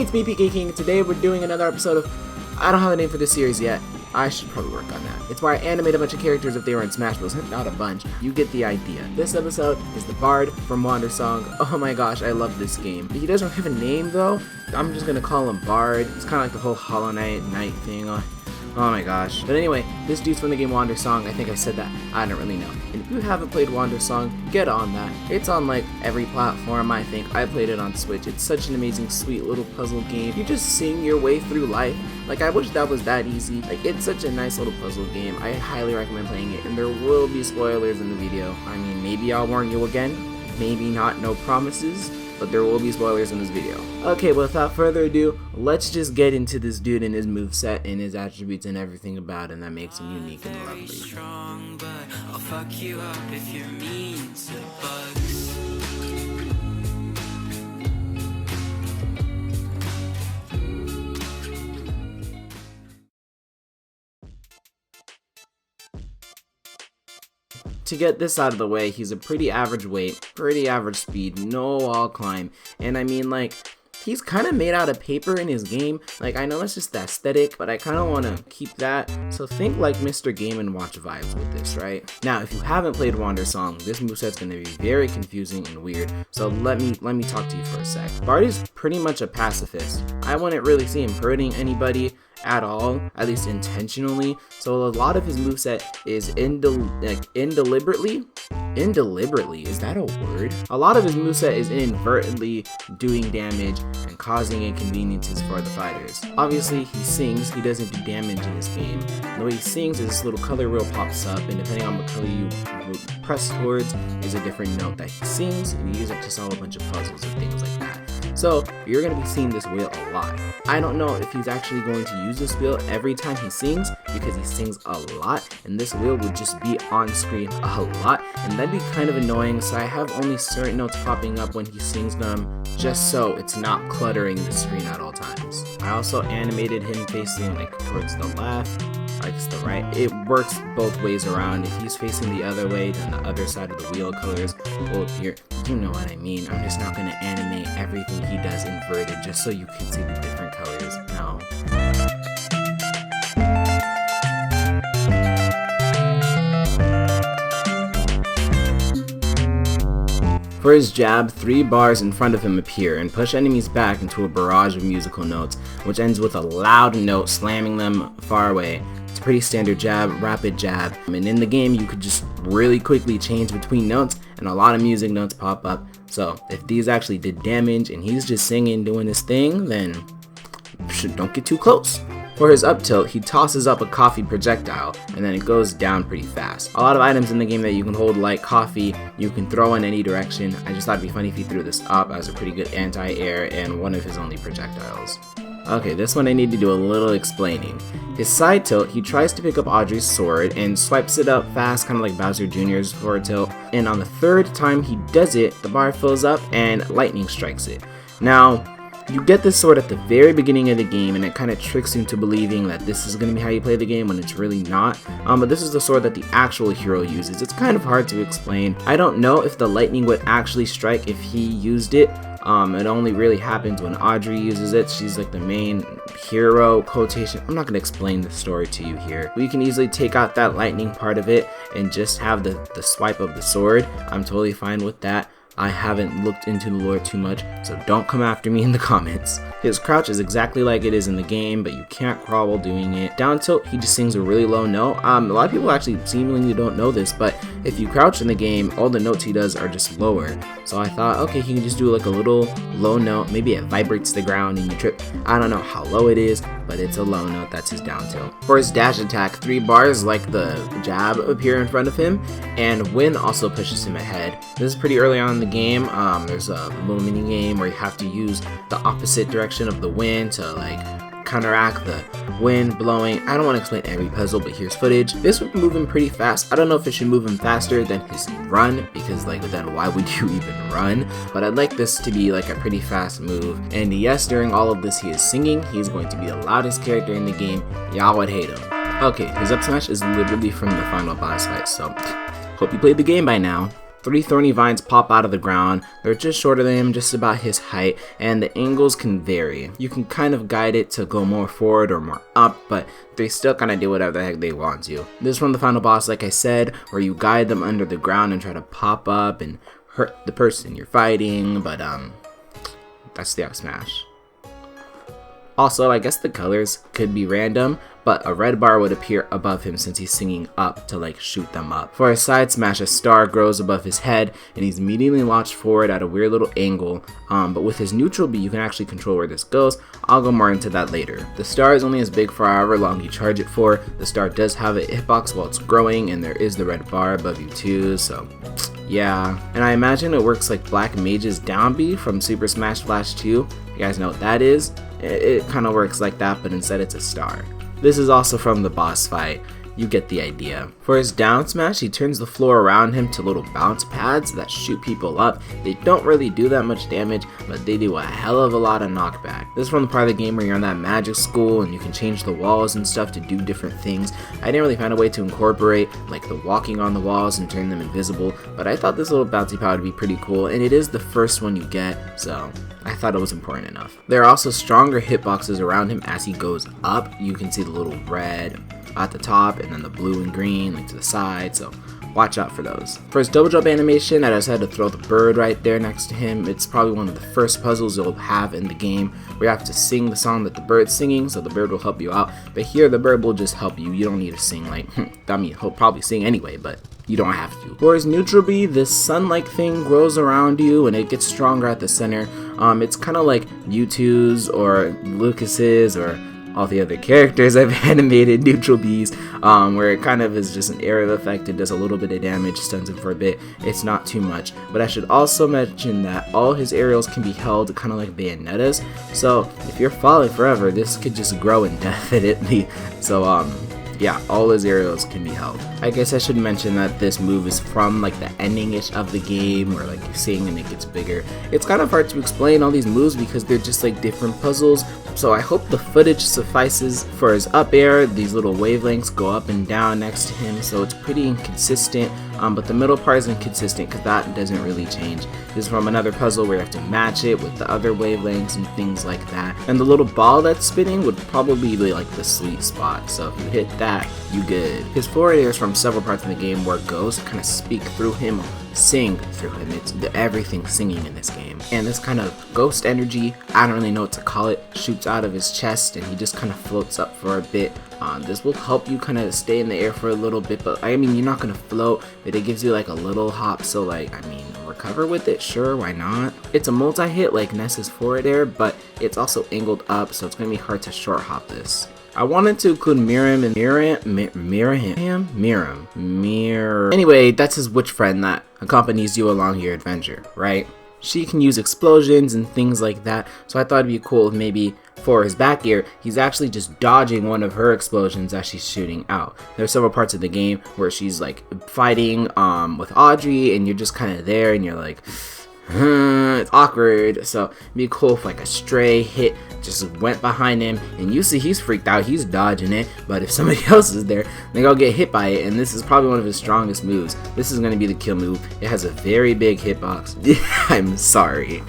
it's me, PK King. Today we're doing another episode of... I don't have a name for this series yet. I should probably work on that. It's where I animate a bunch of characters if they were in Smash Bros. Not a bunch. You get the idea. This episode is the Bard from WanderSong. Oh my gosh, I love this game. He doesn't have a name though. I'm just gonna call him Bard. It's kind of like the whole Hollow Knight thing. Oh my gosh. But anyway, this dude's from the game WanderSong. I think I said that. I don't really know. And if you haven't played WanderSong, get on that. It's on like every platform, I think. I played it on Switch. It's such an amazing, sweet little puzzle game. You just sing your way through life. Like, I wish that was that easy. Like, it's such a nice little puzzle game. I highly recommend playing it. And there will be spoilers in the video. I mean, maybe I'll warn you again. Maybe not, no promises. But there will be spoilers in this video. Okay, without further ado, let's just get into this dude and his moveset and his attributes and everything about him that makes him unique and lovely. Strong, but I'll fuck you up if you're mean to bugs. To get this out of the way, he's a pretty average weight, pretty average speed, no wall climb, and I mean, like, he's kind of made out of paper in his game. Like, I know that's just the aesthetic, but I kind of want to keep that. So think like Mr. Game & Watch vibes with this, right? Now, if you haven't played WanderSong, this moveset's going to be very confusing and weird. So let me talk to you for a sec. Bard is pretty much a pacifist. I wouldn't really see him hurting anybody at all, at least intentionally. So a lot of his moveset is indeliberately, is that a word? A lot of his moveset is inadvertently doing damage and causing inconveniences for the fighters. Obviously, he sings, he doesn't do damage in this game. The way he sings is this little color wheel pops up, and depending on what color you press towards is a different note that he sings, and you use it to solve a bunch of puzzles and things like that. So, you're going to be seeing this wheel a lot. I don't know if he's actually going to use this wheel every time he sings, because he sings a lot, and this wheel would just be on screen a lot, and that'd be kind of annoying, so I have only certain notes popping up when he sings them, just so it's not cluttering the screen at all times. I also animated him facing like towards the left, like the right. It works both ways around. If he's facing the other way, then the other side of the wheel colors will appear. You know what I mean. I'm just not going to animate everything he does inverted just so you can see the different colors. No. For his jab, 3 bars in front of him appear and push enemies back into a barrage of musical notes, which ends with a loud note slamming them far away. It's a pretty standard jab, rapid jab, and in the game you could just really quickly change between notes and a lot of music notes pop up. So if these actually did damage and he's just singing doing his thing, then don't get too close. For his up tilt, he tosses up a coffee projectile, and then it goes down pretty fast. A lot of items in the game that you can hold like coffee, you can throw in any direction. I just thought it'd be funny if he threw this up as a pretty good anti-air and one of his only projectiles. Okay, this one I need to do a little explaining. His side tilt, he tries to pick up Audrey's sword and swipes it up fast, kind of like Bowser Jr.'s forward tilt. And on the third time he does it, the bar fills up and lightning strikes it. Now, you get this sword at the very beginning of the game, and it kind of tricks you into believing that this is going to be how you play the game when it's really not. But this is the sword that the actual hero uses. It's kind of hard to explain. I don't know if the lightning would actually strike if he used it. It only really happens when Audrey uses it. She's like the main hero, quotation. I'm not going to explain the story to you here. We can easily take out that lightning part of it and just have the swipe of the sword. I'm totally fine with that. I haven't looked into the lore too much, so don't come after me in the comments. His crouch is exactly like it is in the game, but you can't crawl while doing it. Down tilt, he just sings a really low note. A lot of people actually seemingly don't know this, but if you crouch in the game, all the notes he does are just lower. So I thought, okay, he can just do like a little low note. Maybe it vibrates the ground and you trip. I don't know how low it is, but it's a low note. That's his down tilt. For his dash attack, 3 bars like the jab appear in front of him, and Win also pushes him ahead. This is pretty early on in the game. There's a little mini game where you have to use the opposite direction of the wind to like counteract the wind blowing. I don't want to explain every puzzle, but here's footage. This would move him pretty fast. I don't know if it should move him faster than his run, because like then why would you even run? But I'd like this to be like a pretty fast move. And yes, during all of this he is singing. He's going to be the loudest character in the game. Y'all would hate him. Okay, his up smash is literally from the final boss fight, so hope you played the game by now. 3 thorny vines pop out of the ground. They're just shorter than him, just about his height, and the angles can vary. You can kind of guide it to go more forward or more up, but they still kind of do whatever the heck they want to. This is from the final boss, like I said, where you guide them under the ground and try to pop up and hurt the person you're fighting, but that's the up smash. Also, I guess the colors could be random, but a red bar would appear above him since he's singing up to like shoot them up. For his side smash, a star grows above his head and he's immediately launched forward at a weird little angle, but with his neutral B you can actually control where this goes. I'll go more into that later. The star is only as big for however long you charge it for. The star does have a hitbox while it's growing, and there is the red bar above you too, so yeah. And I imagine it works like Black Mage's down B from Super Smash Bros. 2. You guys know what that is? It kind of works like that, but instead it's a star. This is also from the boss fight. You get the idea. For his down smash, he turns the floor around him to little bounce pads that shoot people up. They don't really do that much damage, but they do a hell of a lot of knockback. This is from the part of the game where you're in that magic school and you can change the walls and stuff to do different things. I didn't really find a way to incorporate like the walking on the walls and turn them invisible, but I thought this little bouncy pad would be pretty cool, and it is the first one you get, so I thought it was important enough. There are also stronger hitboxes around him as he goes up. You can see the little red at the top and then the blue and green like to the side, so watch out for those. For his double jump animation, I decided to throw the bird right there next to him. It's probably one of the first puzzles you'll have in the game where you have to sing the song that the bird's singing, so the bird will help you out. But here the bird will just help you. You don't need to sing like, I mean, he'll probably sing anyway, but you don't have to. For his neutral B, this sun-like thing grows around you and it gets stronger at the center. It's kind of like Mewtwo's or Lucas's or all the other characters I've animated neutral Bs, where it kind of is just an area effect. It does a little bit of damage, stuns him for a bit. It's not too much, but I should also mention that all his aerials can be held kind of like Bayonetta's, so if you're falling forever, this could just grow indefinitely. So yeah, all his aerials can be held. I guess I should mention that this move is from like the ending-ish of the game where like you sing and it gets bigger. It's kind of hard to explain all these moves because they're just like different puzzles, so I hope the footage suffices. For his up air, these little wavelengths go up and down next to him, so it's pretty inconsistent, but the middle part is inconsistent because that doesn't really change. This is from another puzzle where you have to match it with the other wavelengths and things like that. And the little ball that's spinning would probably be like the sweet spot, so if you hit that, you good. His forward air is from several parts in the game where ghosts kind of speak through him, sing through him. It's everything singing in this game. And this kind of ghost energy, I don't really know what to call it, shoots out of his chest and he just kind of floats up for a bit. This will help you kind of stay in the air for a little bit, but I mean, you're not gonna float, but it gives you like a little hop, so like, I mean, recover with it, sure, why not? It's a multi-hit like Ness's forward air, but it's also angled up, so it's gonna be hard to short hop this. I wanted to include Miram and Miram. Anyway, that's his witch friend that accompanies you along your adventure, right? She can use explosions and things like that, so I thought it'd be cool if maybe for his back air, he's actually just dodging one of her explosions as she's shooting out. There's several parts of the game where she's like fighting with Audrey and you're just kind of there and you're like, it's awkward, so it'd be cool if like a stray hit just went behind him and you see he's freaked out, he's dodging it, but if somebody else is there, they go get hit by it, and this is probably one of his strongest moves. This is going to be the kill move. It has a very big hitbox. I'm sorry.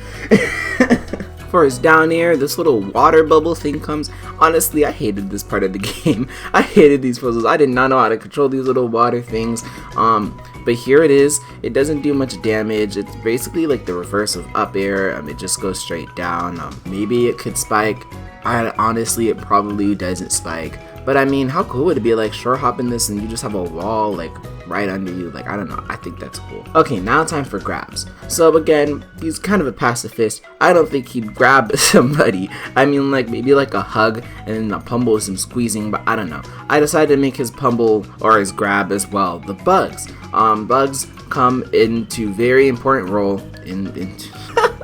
For his down air, this little water bubble thing comes. Honestly, I hated this part of the game. I hated these puzzles. I did not know how to control these little water things. But here it is. It doesn't do much damage. It's basically like the reverse of up air. It just goes straight down. Maybe it could spike. Honestly, it probably doesn't spike. But I mean, how cool would it be like short hopping this and you just have a wall like right under you? Like, I don't know, I think that's cool. Okay, now time for grabs. So again, he's kind of a pacifist. I don't think he'd grab somebody. I mean, like maybe like a hug and then a pummel with some squeezing, but I don't know. I decided to make his pummel or his grab as well the bugs. Bugs come into very important role in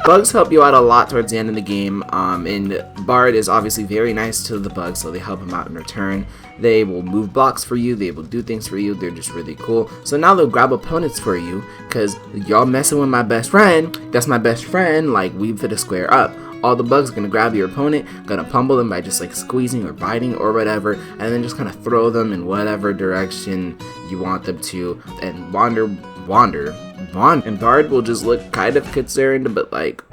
bugs help you out a lot towards the end of the game, and Bard is obviously very nice to the bugs, so they help him out in return. They will move blocks for you, they will do things for you, they're just really cool. So now they'll grab opponents for you, because y'all messing with my best friend, that's my best friend, like we fit a square up. All the bugs are gonna grab your opponent, gonna pummel them by just like squeezing or biting or whatever, and then just kind of throw them in whatever direction you want them to, and wander Bond, and Bard will just look kind of concerned, but like,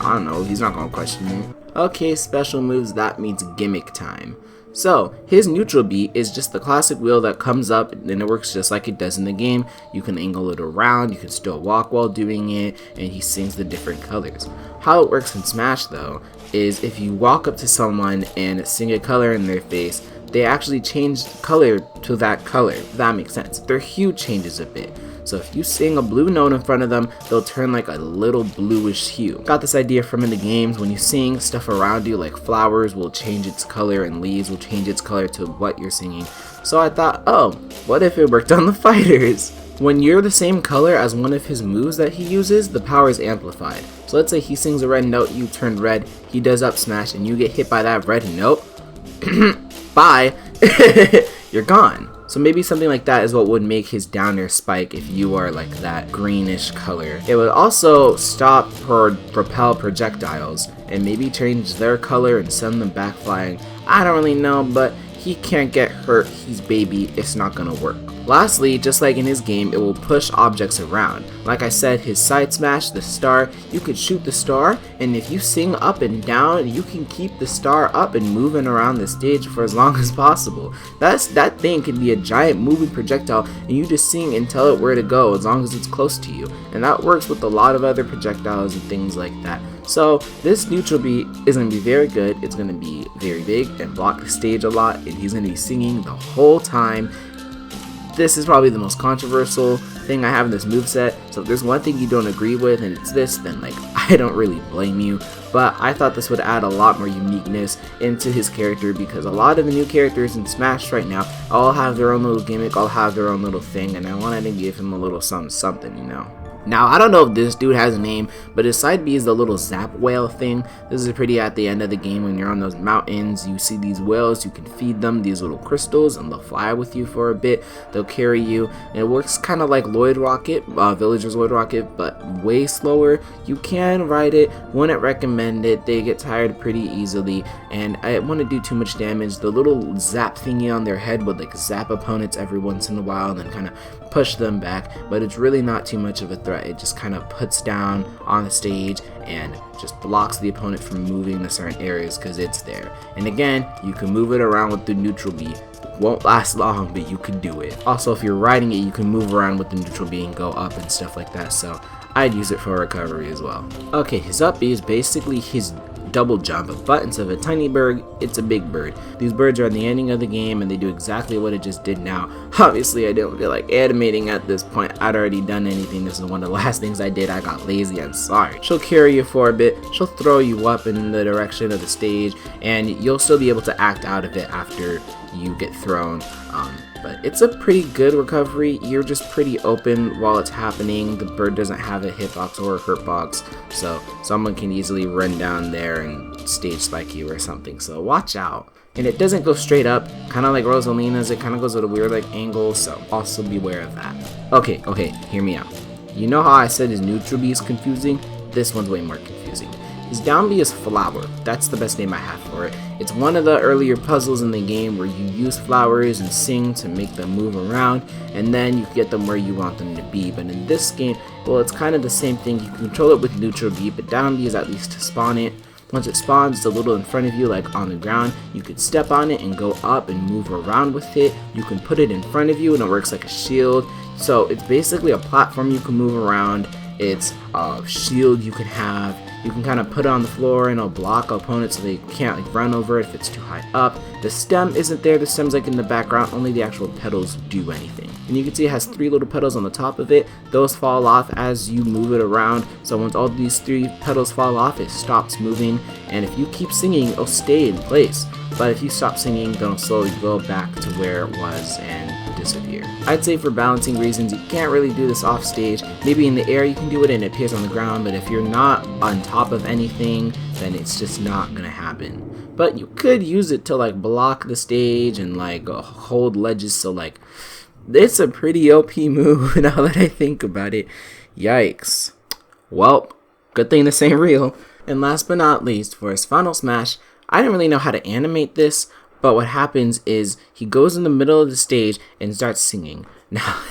I don't know, he's not gonna question it. Okay, special moves, that means gimmick time. So, his neutral beat is just the classic wheel that comes up and it works just like it does in the game. You can angle it around, you can still walk while doing it, and he sings the different colors. How it works in Smash though, is if you walk up to someone and sing a color in their face, they actually change the color to that color, if that makes sense. Their hue changes a bit. So if you sing a blue note in front of them, they'll turn like a little bluish hue. Got this idea from in the games. When you sing, stuff around you like flowers will change its color and leaves will change its color to what you're singing. So I thought, oh, what if it worked on the fighters? When you're the same color as one of his moves that he uses, the power is amplified. So let's say he sings a red note, you turn red, he does up smash, and you get hit by that red note. Bye. You're gone. So maybe something like that is what would make his down air spike if you are like that greenish color. It would also stop or propel projectiles and maybe change their color and send them back flying. I don't really know, but he can't get hurt. He's baby. It's not gonna work. Lastly, just like in his game, it will push objects around. Like I said, his side smash, the star, you could shoot the star, and if you sing up and down, you can keep the star up and moving around the stage for as long as possible. That thing can be a giant moving projectile, and you just sing and tell it where to go as long as it's close to you. And that works with a lot of other projectiles and things like that. So this neutral beat is going to be very good. It's going to be very big and block the stage a lot, and he's going to be singing the whole time. This is probably the most controversial thing I have in this moveset, so if there's one thing you don't agree with and it's this, then like I don't really blame you. But I thought this would add a lot more uniqueness into his character, because a lot of the new characters in Smash right now all have their own little gimmick, all have their own little thing, and I wanted to give him a little something, you know. Now, I don't know if this dude has a name, but his side B is the little zap whale thing. This is pretty at the end of the game when you're on those mountains. You see these whales, you can feed them these little crystals, and they'll fly with you for a bit. They'll carry you, and it works kind of like Lloyd Rocket, Villager's Lloyd Rocket, but way slower. You can ride it, wouldn't recommend it. They get tired pretty easily, and I wouldn't do too much damage. The little zap thingy on their head would like zap opponents every once in a while and then kind of push them back, but it's really not too much of a threat. It just kind of puts down on the stage and just blocks the opponent from moving to certain areas because it's there. And again, you can move it around with the neutral B. Won't last long, but you can do it. Also, if you're riding it, you can move around with the neutral B and go up and stuff like that, so I'd use it for recovery as well. Okay, his up B is basically his double jump, but instead of a tiny bird, it's a big bird. These birds are at the ending of the game and they do exactly what it just did now. Obviously I didn't feel like animating at this point. I'd already done anything. This is one of the last things I did. I got lazy, I'm sorry. She'll carry you for a bit, she'll throw you up in the direction of the stage, and you'll still be able to act out of it after you get thrown. But it's a pretty good recovery. You're just pretty open while it's happening. The bird doesn't have a hitbox or a hurtbox, so someone can easily run down there and stage spike you or something, so watch out. And it doesn't go straight up, kind of like Rosalina's. It kind of goes at a weird like angle, so also beware of that. Okay, hear me out. You know how I said his neutral B is confusing? This one's way more confusing. His down B is flower. That's the best name I have for it. It's one of the earlier puzzles in the game where you use flowers and sing to make them move around, and then you get them where you want them to be. But in this game, well, it's kind of the same thing. You can control it with neutral B, but down B is at least to spawn it. Once it spawns, it's a little in front of you, like on the ground. You could step on it and go up and move around with it. You can put it in front of you and it works like a shield. So it's basically a platform you can move around. It's a shield you can have. You can kind of put it on the floor and it'll block opponents so they can't like run over it if it's too high up. The stem isn't there. The stem's like in the background. Only the actual petals do anything. And you can see it has 3 little petals on the top of it. Those fall off as you move it around. So once all these 3 petals fall off, it stops moving. And if you keep singing, it'll stay in place. But if you stop singing, then it'll slowly go back to where it was and disappear. I'd say for balancing reasons, you can't really do this off stage. Maybe in the air you can do it and it appears on the ground, but if you're not on top of anything, then it's just not gonna happen. But you could use it to like block the stage and like hold ledges, so like it's a pretty OP move now that I think about it. Yikes. Well, good thing this ain't real. And last but not least, for his final smash, I didn't really know how to animate this, but what happens is he goes in the middle of the stage and starts singing. Now,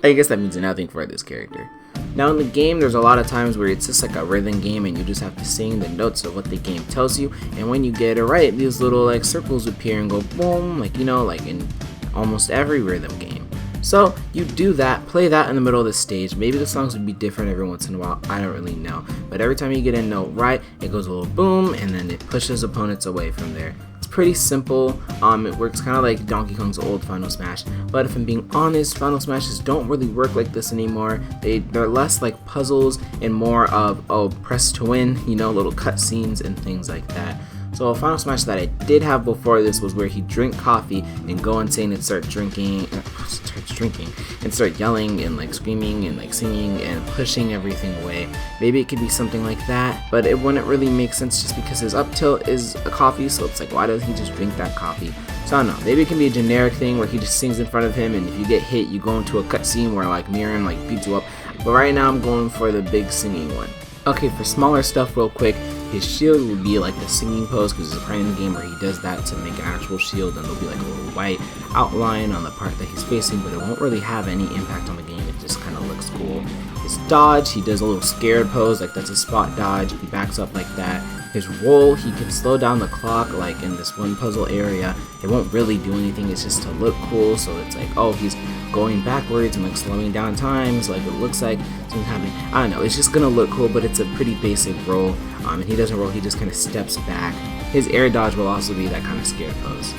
I guess that means nothing for this character. Now in the game, there's a lot of times where it's just like a rhythm game and you just have to sing the notes of what the game tells you, and when you get it right, these little like circles appear and go boom, like like in almost every rhythm game. So you do that, play that in the middle of the stage. Maybe the songs would be different every once in a while, I don't really know, but every time you get a note right, it goes a little boom and then it pushes opponents away from there. Pretty simple. It works kind of like Donkey Kong's old Final Smash, but if I'm being honest, Final Smashes don't really work like this anymore. They're less like puzzles and more of press to win, little cutscenes and things like that. So a Final Smash that I did have before this was where he'd drink coffee and go insane and start drinking and start yelling and like screaming and like singing and pushing everything away. Maybe it could be something like that, but it wouldn't really make sense just because his up tilt is a coffee, so it's like, why doesn't he just drink that coffee? So I don't know, maybe it can be a generic thing where he just sings in front of him, and if you get hit, you go into a cutscene where like Miriam like beats you up. But right now I'm going for the big singing one. Okay, for smaller stuff real quick, his shield would be like the singing pose, because there's a part in the game where he does that to make an actual shield, and there'll be like a little white outline on the part that he's facing, but it won't really have any impact on the game. It just kind of looks cool. His dodge, he does a little scared pose, like that's a spot dodge. He backs up like that. His roll, he can slow down the clock like in this one puzzle area. It won't really do anything, it's just to look cool, so it's like, oh, he's going backwards and like slowing down times, like it looks like something happening. I don't know, it's just gonna look cool, but it's a pretty basic roll. And he doesn't roll, he just kind of steps back. His air dodge will also be that kind of scared pose.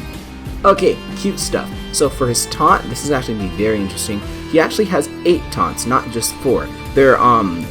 Okay, cute stuff. So for his taunt, this is actually going to be very interesting. He actually has 8 taunts, not just 4. They're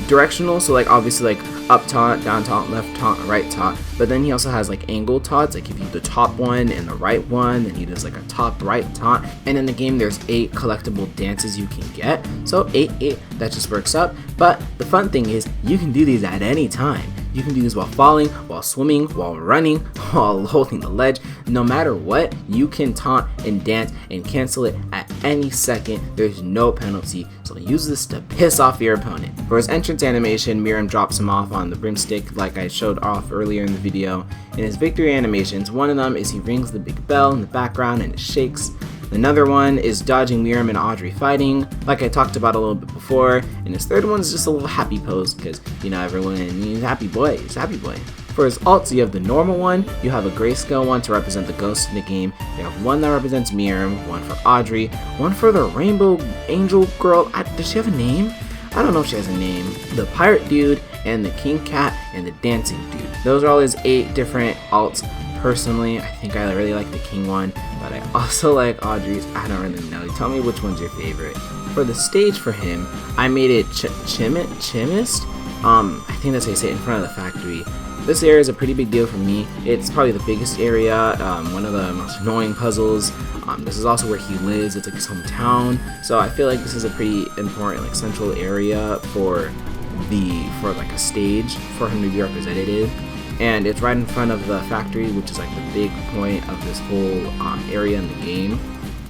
directional, so like obviously like up taunt, down taunt, left taunt, right taunt. But then he also has like angle taunts, like if you do the top one and the right one, then he does like a top right taunt. And in the game there's 8 collectible dances you can get. So 8, that just works up. But the fun thing is you can do these at any time. You can do this while falling, while swimming, while running, while holding the ledge. No matter what, you can taunt and dance and cancel it at any second. There's no penalty, so use this to piss off your opponent. For his entrance animation, Miriam drops him off on the broomstick like I showed off earlier in the video. In his victory animations, one of them is he rings the big bell in the background and it shakes. Another one is dodging Miriam and Audrey fighting, like I talked about a little bit before. And his third one is just a little happy pose, because everyone he's happy boy, he's happy boy. For his alts, you have the normal one, you have a grayscale one to represent the ghosts in the game, you have one that represents Miriam, one for Audrey, one for the rainbow angel girl. Does she have a name? I don't know if she has a name. The pirate dude, and the king cat, and the dancing dude. Those are all his 8 different alts. Personally, I think I really like the king one, but I also like Audrey's. I don't really know. Tell me which one's your favorite. For the stage for him, I made it chimist. I think that's how you say it, in front of the factory. This area is a pretty big deal for me. It's probably the biggest area, one of the most annoying puzzles. This is also where he lives. It's like his hometown. So I feel like this is a pretty important, like, central area for like a stage for him to be represented. And it's right in front of the factory, which is like the big point of this whole area in the game.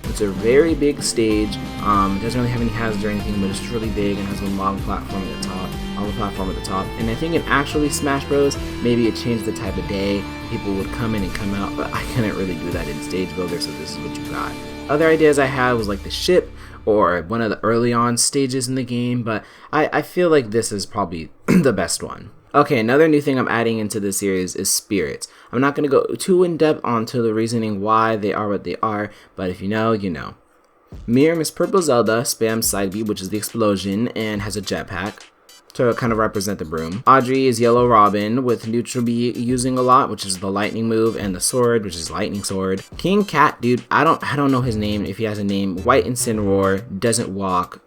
It's a very big stage. It doesn't really have any hazards or anything, but it's just really big and has a long platform at the top. And I think in actually Smash Bros, maybe it changed the type of day people would come in and come out, but I couldn't really do that in Stage Builder, so this is what you got. Other ideas I had was like the ship or one of the early on stages in the game, but I feel like this is probably the best one. Okay, another new thing I'm adding into this series is spirits. I'm not going to go too in-depth onto the reasoning why they are what they are, but if you know, you know. Miriam is Purple Zelda, spams side B, which is the explosion, and has a jetpack to kind of represent the broom. Audrey is Yellow Robin, with neutral B using a lot, which is the lightning move, and the sword, which is lightning sword. King Cat, dude, I don't know his name, if he has a name. White Incineroar, doesn't walk,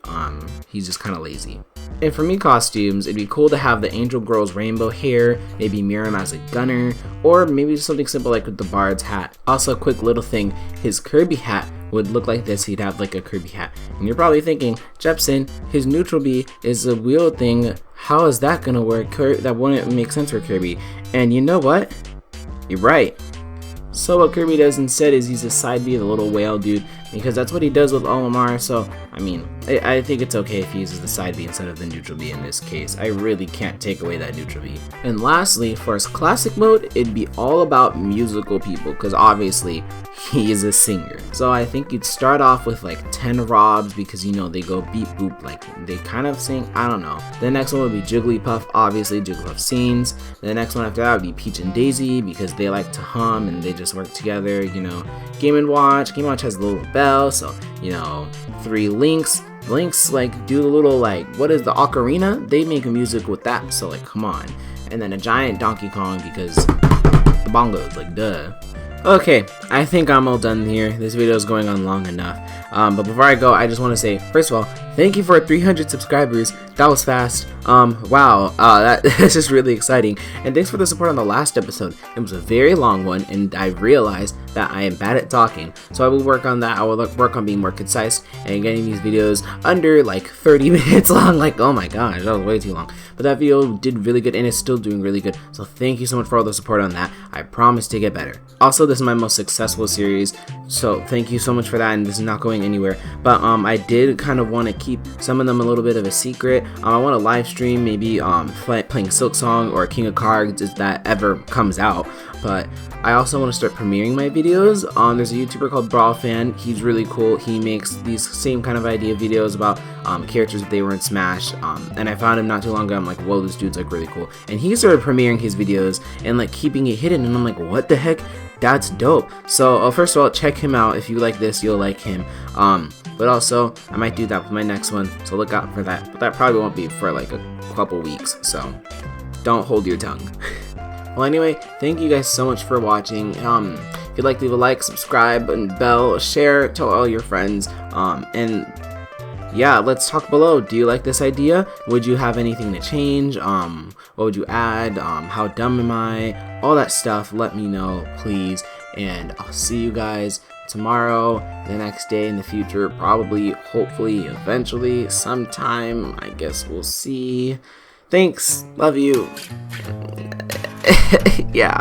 he's just kind of lazy. And for me costumes, it'd be cool to have the Angel Girl's rainbow hair, maybe Miriam as a gunner, or maybe something simple like with the Bard's hat. Also, a quick little thing, his Kirby hat would look like this. He'd have like a Kirby hat. And you're probably thinking, Jepson, his neutral B is a wheel thing. How is that gonna work? That wouldn't make sense for Kirby. And you know what? You're right. So what Kirby does instead is he's a side B, the little whale dude, because that's what he does with Olimar. So I mean, I think it's okay if he uses the side B instead of the neutral B in this case. I really can't take away that neutral B. And lastly, for his classic mode, it'd be all about musical people, because obviously he is a singer. So I think you'd start off with like 10 Robs, because you know they go beep boop, like they kind of sing, I don't know. The next one would be Jigglypuff, obviously Jigglypuff sings. The next one after that would be Peach and Daisy, because they like to hum and they just work together, you know. Game & Watch has a little bell, so you know, 3 Links like do the little like, what is the ocarina? They make music with that, so like come on. And then a giant Donkey Kong, because the bongos, like duh. Okay, I think I'm all done here. This video is going on long enough. But before I go, I just want to say, first of all, thank you for 300 subscribers. That was fast. Wow, that's just really exciting. And thanks for the support on the last episode. It was a very long one, and I realized that I am bad at talking. So I will work on that. I will work on being more concise and getting these videos under like 30 minutes long. Like, oh my gosh, that was way too long. But that video did really good, and it's still doing really good. So thank you so much for all the support on that. I promise to get better. Also, this is my most successful series, so thank you so much for that, and this is not going anywhere. But I did kind of want to keep some of them a little bit of a secret. I want to live stream, maybe playing Silk Song or King of Cards if that ever comes out. But I also want to start premiering my videos. There's a YouTuber called Brawl Fan. He's really cool. He makes these same kind of idea videos about characters if they were in Smash. And I found him not too long ago. I'm like, whoa, this dude's like really cool. And he started premiering his videos and like keeping it hidden. And I'm like, what the heck? That's dope. So first of all, check him out. If you like this, you'll like him. But also, I might do that with my next one. So look out for that. But that probably won't be for like a couple weeks. So don't hold your tongue. Well, anyway, thank you guys so much for watching. If you'd like, leave a like, subscribe, and bell, share, tell all your friends. And yeah, let's talk below. Do you like this idea? Would you have anything to change? What would you add? How dumb am I? All that stuff, let me know, please. And I'll see you guys tomorrow, the next day, in the future, probably, hopefully, eventually, sometime. I guess we'll see. Thanks. Love you. Yeah.